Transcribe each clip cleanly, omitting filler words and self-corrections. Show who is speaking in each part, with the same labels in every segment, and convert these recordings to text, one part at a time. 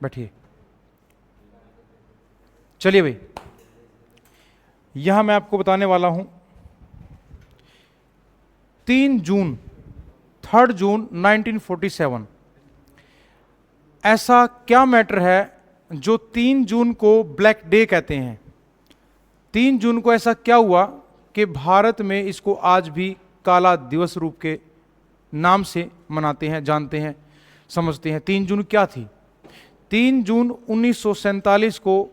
Speaker 1: बैठिए। चलिए भाई, यहां मैं आपको बताने वाला हूं 3 जून 1947 ऐसा क्या मैटर है जो 3 जून को ब्लैक डे कहते हैं। 3 जून को ऐसा क्या हुआ कि भारत में इसको आज भी काला दिवस रूप के नाम से मनाते हैं, जानते हैं, समझते हैं। 3 जून क्या थी? 3 जून 1947 को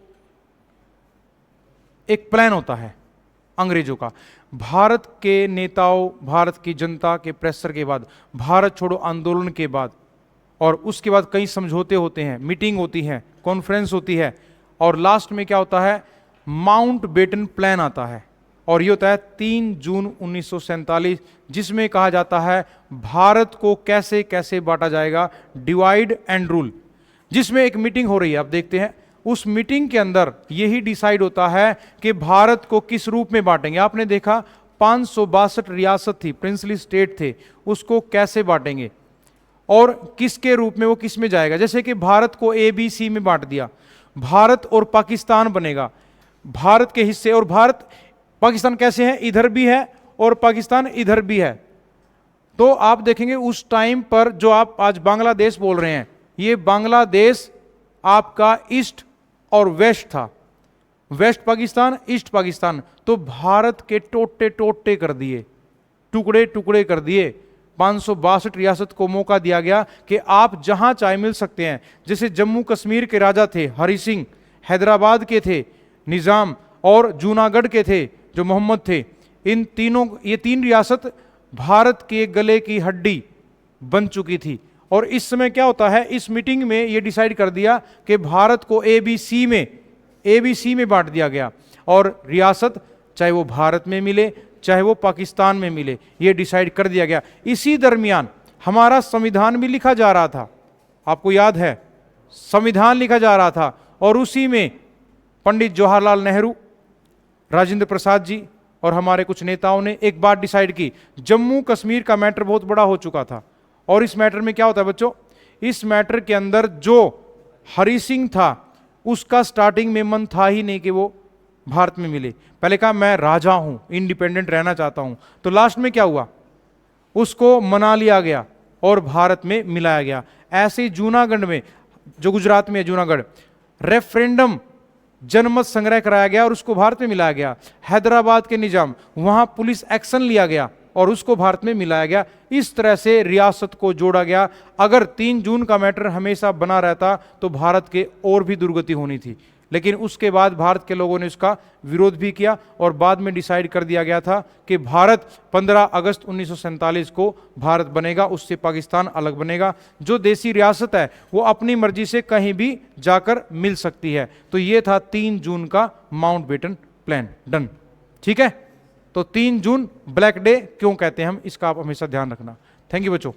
Speaker 1: एक प्लान होता है अंग्रेजों का। भारत के नेताओं, भारत की जनता के प्रेशर के बाद, भारत छोड़ो आंदोलन के बाद, और उसके बाद कई समझौते होते हैं, मीटिंग होती है, कॉन्फ्रेंस होती है, और लास्ट में क्या होता है? माउंट बेटन प्लान आता है। और ये होता है 3 जून 1947, जिसमें कहा जाता है भारत को कैसे कैसे बांटा जाएगा, डिवाइड एंड रूल। जिसमें एक मीटिंग हो रही है, आप देखते हैं। उस मीटिंग के अंदर यही डिसाइड होता है कि भारत को किस रूप में बांटेंगे। आपने देखा 562 रियासत थी, प्रिंसली स्टेट थे, उसको कैसे बांटेंगे और किसके रूप में वो किस में जाएगा। जैसे कि भारत को ABC में बांट दिया, भारत और पाकिस्तान बनेगा, भारत के हिस्से, और भारत पाकिस्तान कैसे है, इधर भी है और पाकिस्तान इधर भी है। तो आप देखेंगे उस टाइम पर जो आप आज बांग्लादेश बोल रहे हैं, ये बांग्लादेश आपका ईस्ट और वेस्ट था, वेस्ट पाकिस्तान, ईस्ट पाकिस्तान। तो भारत के टोटे टोटे कर दिए, टुकड़े टुकड़े कर दिए। 562 रियासत को मौका दिया गया कि आप जहां चाहे मिल सकते हैं। जैसे जम्मू कश्मीर के राजा थे हरि सिंह, हैदराबाद के थे निजाम, और जूनागढ़ के थे जो मोहम्मद थे। इन तीनों, ये 3 रियासत भारत के गले की हड्डी बन चुकी थी। और इस समय क्या होता है, इस मीटिंग में ये डिसाइड कर दिया कि भारत को ABC में बांट दिया गया, और रियासत चाहे वो भारत में मिले चाहे वो पाकिस्तान में मिले, ये डिसाइड कर दिया गया। इसी दरमियान हमारा संविधान भी लिखा जा रहा था, आपको याद है, संविधान लिखा जा रहा था। और उसी में पंडित जवाहरलाल नेहरू, राजेंद्र प्रसाद जी और हमारे कुछ नेताओं ने एक बात डिसाइड की। जम्मू कश्मीर का मैटर बहुत बड़ा हो चुका था, और इस मैटर में क्या होता है बच्चों, इस मैटर के अंदर जो हरि सिंह था उसका स्टार्टिंग में मन था ही नहीं कि वो भारत में मिले। पहले कहा मैं राजा हूं, इंडिपेंडेंट रहना चाहता हूं। तो लास्ट में क्या हुआ, उसको मना लिया गया और भारत में मिलाया गया। ऐसे ही जूनागढ़ में, जो गुजरात में है जूनागढ़, रेफरेंडम जनमत संग्रह कराया गया और उसको भारत में मिलाया गया। हैदराबाद के निजाम, वहां पुलिस एक्शन लिया गया और उसको भारत में मिलाया गया। इस तरह से रियासत को जोड़ा गया। अगर 3 जून का मैटर हमेशा बना रहता तो भारत के और भी दुर्गति होनी थी, लेकिन उसके बाद भारत के लोगों ने उसका विरोध भी किया और बाद में डिसाइड कर दिया गया था कि भारत 15 अगस्त 1947 को भारत बनेगा, उससे पाकिस्तान अलग बनेगा। जो देसी रियासत है वो अपनी मर्जी से कहीं भी जाकर मिल सकती है। तो ये था 3 जून का माउंट बेटन प्लान। डन, ठीक है। तो 3 जून ब्लैक डे क्यों कहते हैं हम, इसका आप हमेशा ध्यान रखना। थैंक यू बच्चों।